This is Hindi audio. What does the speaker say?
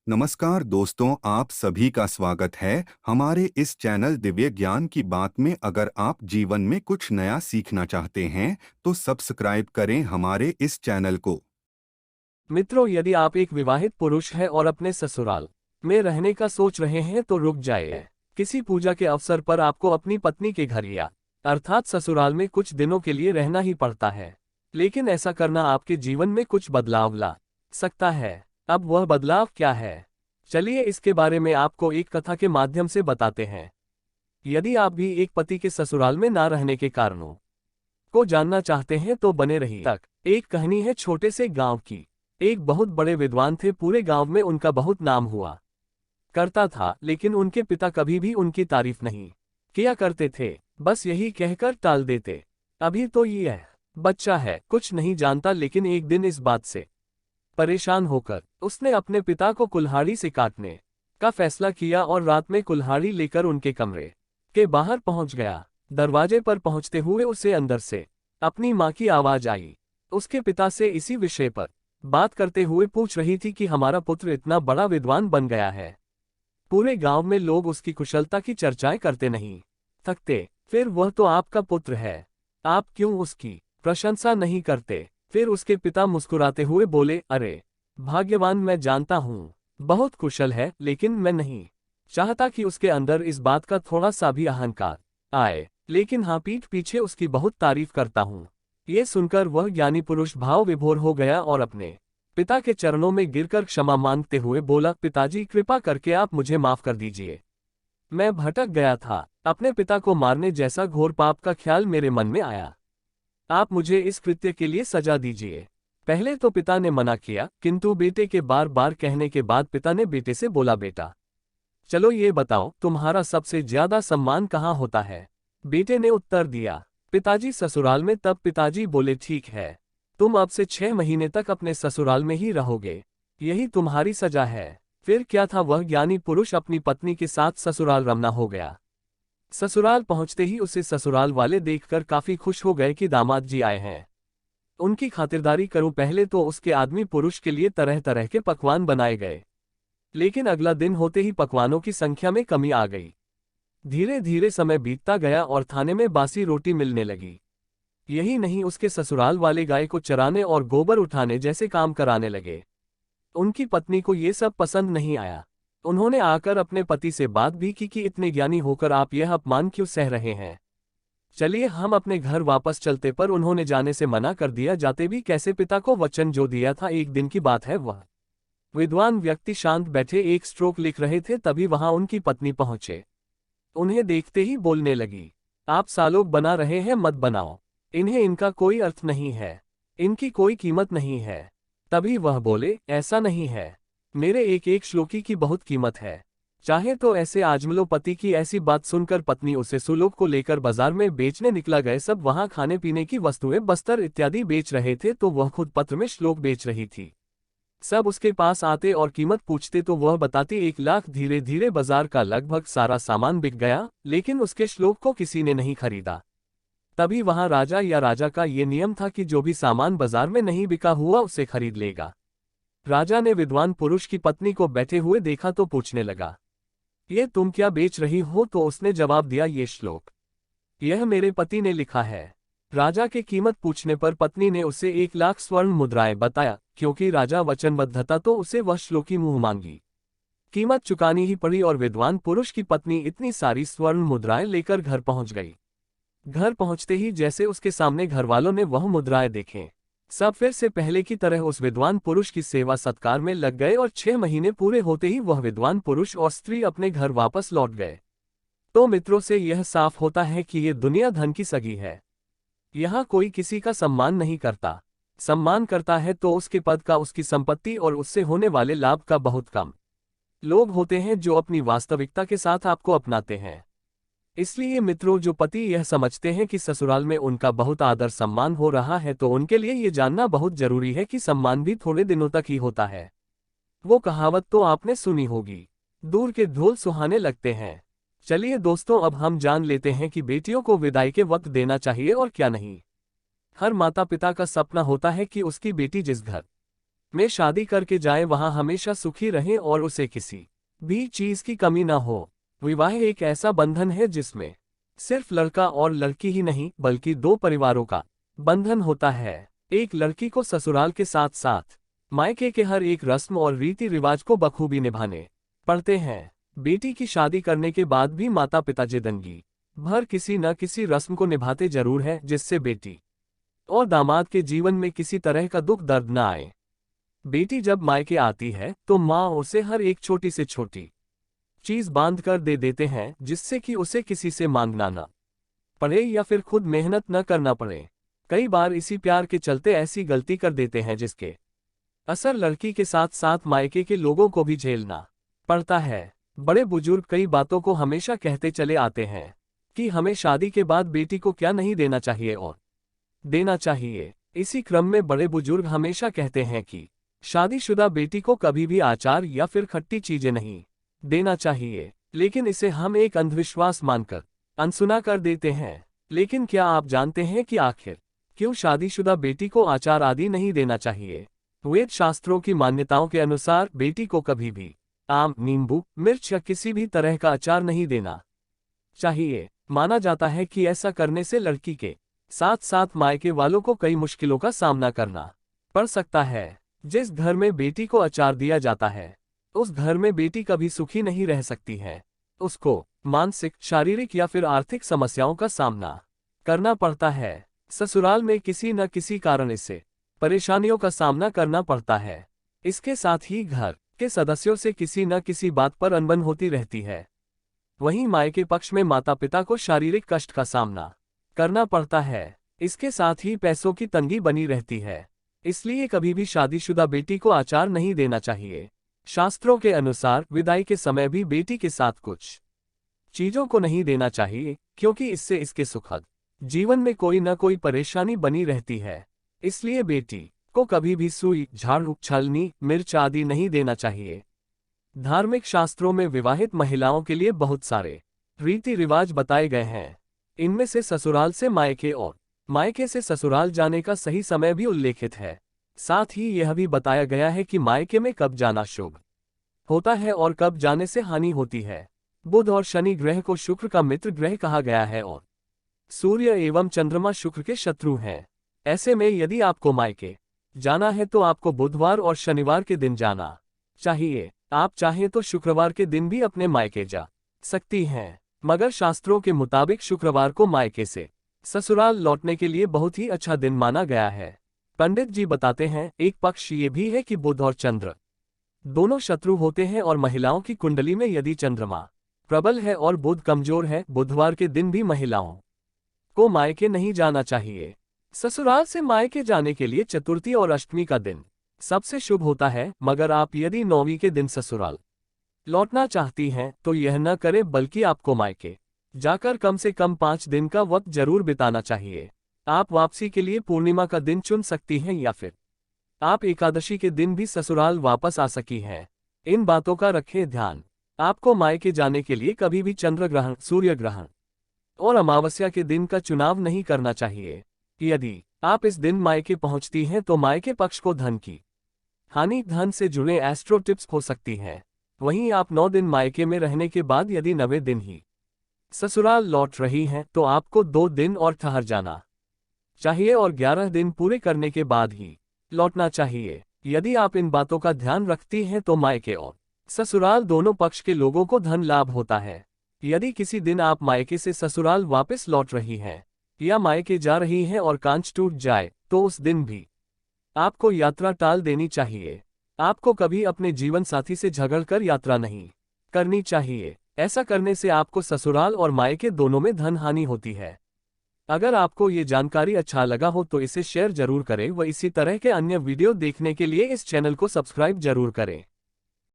नमस्कार दोस्तों, आप सभी का स्वागत है हमारे इस चैनल दिव्य ज्ञान की बात में। अगर आप जीवन में कुछ नया सीखना चाहते हैं तो सब्सक्राइब करें हमारे इस चैनल को। मित्रों, यदि आप एक विवाहित पुरुष हैं और अपने ससुराल में रहने का सोच रहे हैं तो रुक जाइए। किसी पूजा के अवसर पर आपको अपनी पत्नी के घर या अर्थात ससुराल में कुछ दिनों के लिए रहना ही पड़ता है, लेकिन ऐसा करना आपके जीवन में कुछ बदलाव ला सकता है। अब वह बदलाव क्या है, चलिए इसके बारे में आपको एक कथा के माध्यम से बताते हैं। यदि आप भी एक पति के ससुराल में ना रहने के कारणों को जानना चाहते हैं तो बने रहिए। तक एक कहानी है छोटे से गांव की। एक बहुत बड़े विद्वान थे, पूरे गांव में उनका बहुत नाम हुआ करता था, लेकिन उनके पिता कभी भी उनकी तारीफ नहीं किया करते थे, बस यही कहकर टाल देते, अभी तो यह बच्चा है, कुछ नहीं जानता। लेकिन एक दिन इस बात से परेशान होकर उसने अपने पिता को कुल्हाड़ी से काटने का फैसला किया और रात में कुल्हाड़ी लेकर उनके कमरे के बाहर पहुंच गया। दरवाजे पर पहुंचते हुए उसे अंदर से अपनी मां की आवाज आई। उसके पिता से इसी विषय पर बात करते हुए पूछ रही थी कि हमारा पुत्र इतना बड़ा विद्वान बन गया है, पूरे गांव में लोग उसकी कुशलता की चर्चाएं करते नहीं थकते, फिर वह तो आपका पुत्र है, आप क्यों उसकी प्रशंसा नहीं करते? फिर उसके पिता मुस्कुराते हुए बोले, अरे भाग्यवान, मैं जानता हूँ बहुत कुशल है, लेकिन मैं नहीं चाहता कि उसके अंदर इस बात का थोड़ा सा भी अहंकार आए, लेकिन हाँ, पीठ पीछे उसकी बहुत तारीफ करता हूँ। ये सुनकर वह ज्ञानी पुरुष भाव विभोर हो गया और अपने पिता के चरणों में गिरकर क्षमा मांगते हुए बोला, पिताजी कृपा करके आप मुझे माफ कर दीजिए, मैं भटक गया था, अपने पिता को मारने जैसा घोर पाप का ख्याल मेरे मन में आया, आप मुझे इस कृत्य के लिए सजा दीजिए। पहले तो पिता ने मना किया, किंतु बेटे के बार बार कहने के बाद पिता ने बेटे से बोला, बेटा चलो ये बताओ, तुम्हारा सबसे ज्यादा सम्मान कहाँ होता है? बेटे ने उत्तर दिया, पिताजी ससुराल में। तब पिताजी बोले, ठीक है, तुम अब से 6 महीने तक अपने ससुराल में ही रहोगे, यही तुम्हारी सजा है। फिर क्या था, वह ज्ञानी पुरुष अपनी पत्नी के साथ ससुराल रवाना हो गया। ससुराल पहुंचते ही उसे ससुराल वाले देखकर काफी खुश हो गए कि दामाद जी आए हैं, उनकी खातिरदारी करूं। पहले तो उसके आदमी पुरुष के लिए तरह तरह के पकवान बनाए गए, लेकिन अगला दिन होते ही पकवानों की संख्या में कमी आ गई। धीरे धीरे समय बीतता गया और खाने में बासी रोटी मिलने लगी। यही नहीं, उसके ससुराल वाले गाय को चराने और गोबर उठाने जैसे काम कराने लगे। उनकी पत्नी को ये सब पसंद नहीं आया। उन्होंने आकर अपने पति से बात भी की कि इतने ज्ञानी होकर आप यह अपमान क्यों सह रहे हैं, चलिए हम अपने घर वापस चलते। पर उन्होंने जाने से मना कर दिया। जाते भी कैसे, पिता को वचन जो दिया था, एक दिन की बात है। वह विद्वान व्यक्ति शांत बैठे एक स्ट्रोक लिख रहे थे, तभी वहां उनकी पत्नी पहुंचे। उन्हें देखते ही बोलने लगी, आप सालोग बना रहे हैं, मत बनाओ, इन्हें इनका कोई अर्थ नहीं है, इनकी कोई कीमत नहीं है। तभी वह बोले, ऐसा नहीं है, मेरे एक एक श्लोकी की बहुत कीमत है, चाहे तो ऐसे आजमलो। पति की ऐसी बात सुनकर पत्नी उसे सुलोक को लेकर बाजार में बेचने निकला गए। सब वहां खाने पीने की वस्तुएं, बस्तर इत्यादि बेच रहे थे, तो वह खुद पत्र में श्लोक बेच रही थी। सब उसके पास आते और कीमत पूछते तो वह बताती 1 लाख। धीरे धीरे बाजार का लगभग सारा सामान बिक गया, लेकिन उसके श्लोक को किसी ने नहीं खरीदा। तभी वहां राजा या राजा का ये नियम था कि जो भी सामान बाजार में नहीं बिका हुआ उसे खरीद लेगा। राजा ने विद्वान पुरुष की पत्नी को बैठे हुए देखा तो पूछने लगा, ये तुम क्या बेच रही हो? तो उसने जवाब दिया, ये श्लोक यह मेरे पति ने लिखा है। राजा के कीमत पूछने पर पत्नी ने उसे 1 लाख स्वर्ण मुद्राएं बताया। क्योंकि राजा वचनबद्ध था तो उसे वह श्लोकी मुंह मांगी कीमत चुकानी ही पड़ी और विद्वान पुरुष की पत्नी इतनी सारी स्वर्ण मुद्राएं लेकर घर पहुंच गई। घर पहुंचते ही जैसे उसके सामने घरवालों ने वह मुद्राएं देखें, सब फिर से पहले की तरह उस विद्वान पुरुष की सेवा सत्कार में लग गए और 6 महीने पूरे होते ही वह विद्वान पुरुष और स्त्री अपने घर वापस लौट गए। तो मित्रों, से यह साफ होता है कि ये दुनिया धन की सगी है। यहाँ कोई किसी का सम्मान नहीं करता, सम्मान करता है तो उसके पद का, उसकी संपत्ति और उससे होने वाले लाभ का बहुत कम लोग होते हैं जो अपनी वास्तविकता के साथ आपको अपनाते हैं। इसलिए मित्रों, जो पति यह समझते हैं कि ससुराल में उनका बहुत आदर सम्मान हो रहा है, तो उनके लिए ये जानना बहुत जरूरी है कि सम्मान भी थोड़े दिनों तक ही होता है। वो कहावत तो आपने सुनी होगी, दूर के ढोल सुहाने लगते हैं। चलिए दोस्तों, अब हम जान लेते हैं कि बेटियों को विदाई के वक्त देना चाहिए और क्या नहीं। हर माता पिता का सपना होता है कि उसकी बेटी जिस घर में शादी करके जाएं, वहां हमेशा सुखी रहें और उसे किसी भी चीज की कमी ना हो। विवाह एक ऐसा बंधन है जिसमें सिर्फ लड़का और लड़की ही नहीं बल्कि दो परिवारों का बंधन होता है। एक लड़की को ससुराल के साथ साथ मायके के हर एक रस्म और रीति रिवाज को बखूबी निभाने पड़ते हैं। बेटी की शादी करने के बाद भी माता पिता जिंदगी भर किसी न किसी रस्म को निभाते जरूर है, जिससे बेटी और दामाद के जीवन में किसी तरह का दुख दर्द न आए। बेटी जब मायके आती है तो माँ उसे हर एक छोटी से छोटी चीज बांध कर दे देते हैं, जिससे कि उसे किसी से मांगना न पड़े या फिर खुद मेहनत न करना पड़े। कई बार इसी प्यार के चलते ऐसी गलती कर देते हैं जिसके असर लड़की के साथ साथ मायके के लोगों को भी झेलना पड़ता है। बड़े बुजुर्ग कई बातों को हमेशा कहते चले आते हैं कि हमें शादी के बाद बेटी को क्या नहीं देना चाहिए और देना चाहिए। इसी क्रम में बड़े बुजुर्ग हमेशा कहते हैं कि शादीशुदा बेटी को कभी भी अचार या फिर खट्टी चीजें नहीं देना चाहिए, लेकिन इसे हम एक अंधविश्वास मानकर अनसुना कर देते हैं। लेकिन क्या आप जानते हैं कि आखिर क्यों शादीशुदा बेटी को अचार आदि नहीं देना चाहिए? वेद शास्त्रों की मान्यताओं के अनुसार बेटी को कभी भी आम, नींबू, मिर्च या किसी भी तरह का अचार नहीं देना चाहिए। माना जाता है कि ऐसा करने से लड़की के साथ साथ मायके वालों को कई मुश्किलों का सामना करना पड़ सकता है। जिस घर में बेटी को अचार दिया जाता है उस घर में बेटी कभी सुखी नहीं रह सकती है। उसको मानसिक, शारीरिक या फिर आर्थिक समस्याओं का सामना करना पड़ता है। ससुराल में किसी न किसी कारण इससे परेशानियों का सामना करना पड़ता है। इसके साथ ही घर के सदस्यों से किसी न किसी बात पर अनबन होती रहती है। वहीं मायके पक्ष में माता पिता को शारीरिक कष्ट का सामना करना पड़ता है। इसके साथ ही पैसों की तंगी बनी रहती है। इसलिए कभी भी शादीशुदा बेटी को आचार नहीं देना चाहिए। शास्त्रों के अनुसार विदाई के समय भी बेटी के साथ कुछ चीजों को नहीं देना चाहिए, क्योंकि इससे इसके सुखद जीवन में कोई न कोई परेशानी बनी रहती है। इसलिए बेटी को कभी भी सुई, झाड़ू, छलनी, मिर्च आदि नहीं देना चाहिए। धार्मिक शास्त्रों में विवाहित महिलाओं के लिए बहुत सारे रीति रिवाज बताए गए हैं। इनमें से ससुराल से मायके और मायके से ससुराल जाने का सही समय भी उल्लेखित है। साथ ही यह भी बताया गया है कि मायके में कब जाना शुभ होता है और कब जाने से हानि होती है। बुध और शनि ग्रह को शुक्र का मित्र ग्रह कहा गया है और सूर्य एवं चंद्रमा शुक्र के शत्रु हैं। ऐसे में यदि आपको मायके जाना है तो आपको बुधवार और शनिवार के दिन जाना चाहिए। आप चाहें तो शुक्रवार के दिन भी अपने मायके जा सकती हैं, मगर शास्त्रों के मुताबिक शुक्रवार को मायके से ससुराल लौटने के लिए बहुत ही अच्छा दिन माना गया है। पंडित जी बताते हैं, एक पक्ष ये भी है कि बुध और चंद्र दोनों शत्रु होते हैं और महिलाओं की कुंडली में यदि चंद्रमा प्रबल है और बुध कमजोर है, बुधवार के दिन भी महिलाओं को मायके नहीं जाना चाहिए। ससुराल से मायके जाने के लिए चतुर्थी और अष्टमी का दिन सबसे शुभ होता है, मगर आप यदि नौवीं के दिन ससुराल लौटना चाहती हैं तो यह न करें, बल्कि आपको मायके जाकर कम से कम 5 दिन का वक्त जरूर बिताना चाहिए। आप वापसी के लिए पूर्णिमा का दिन चुन सकती हैं या फिर आप एकादशी के दिन भी ससुराल वापस आ सकी हैं। इन बातों का रखें ध्यान। आपको मायके जाने के लिए कभी भी चंद्र ग्रहण, सूर्य ग्रहण और अमावस्या के दिन का चुनाव नहीं करना चाहिए। यदि आप इस दिन मायके पहुंचती हैं तो मायके पक्ष को धन की हानि, धन से जुड़े एस्ट्रो टिप्स हो सकती हैं। वहीं आप 9 दिन मायके में रहने के बाद यदि 9वें दिन ही ससुराल लौट रही हैं तो आपको 2 दिन और ठहर जाना चाहिए और 11 दिन पूरे करने के बाद ही लौटना चाहिए। यदि आप इन बातों का ध्यान रखती हैं तो मायके और ससुराल दोनों पक्ष के लोगों को धन लाभ होता है। यदि किसी दिन आप मायके से ससुराल वापस लौट रही हैं या मायके जा रही हैं और कांच टूट जाए तो उस दिन भी आपको यात्रा टाल देनी चाहिए। आपको कभी अपने जीवन साथी से झगड़कर यात्रा नहीं करनी चाहिए। ऐसा करने से आपको ससुराल और मायके दोनों में धन हानि होती है। अगर आपको ये जानकारी अच्छा लगा हो तो इसे शेयर जरूर करें व इसी तरह के अन्य वीडियो देखने के लिए इस चैनल को सब्सक्राइब जरूर करें।